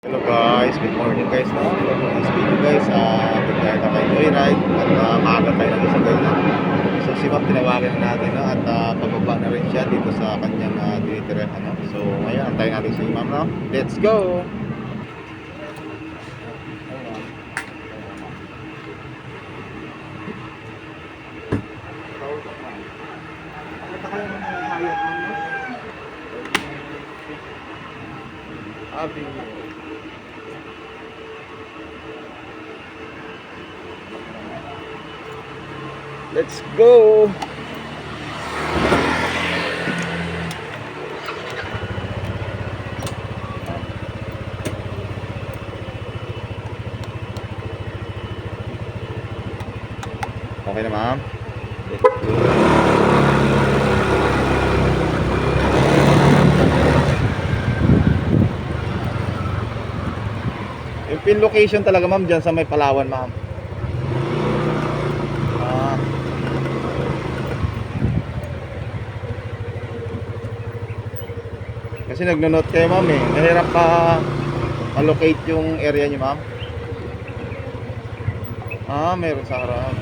Hello guys, good morning guys no. For this video guys, pagkaya na kayo joyride at maaga tayo ng isang guys no. So si Ma'am tinawagan na natin no at pababa na rin siya dito sa kanyang tinitirahan no. So ngayon antayin natin si Ma'am no. Let's go! Abi. Let's go. Okay na ma'am. Let's go. Yung pin location talaga ma'am dyan sa may Palawan ma'am. Kasi nagno-note kayo ma'am eh. Nahirap pa allocate yung area niyo ma'am. Meron sa harap.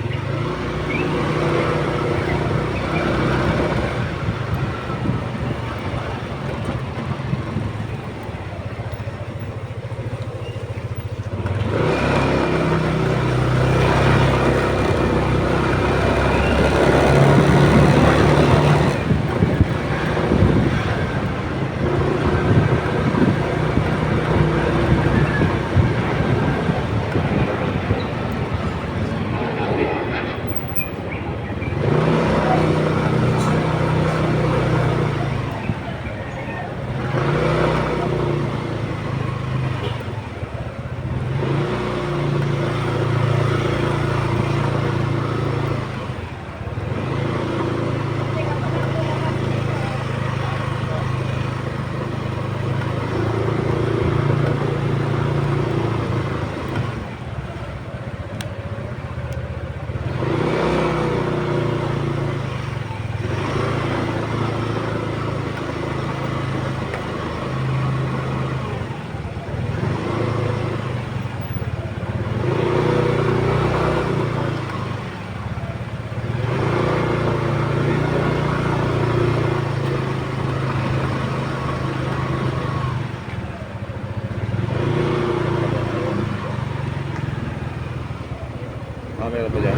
Meron pa dyan.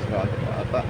Sarado pa ata.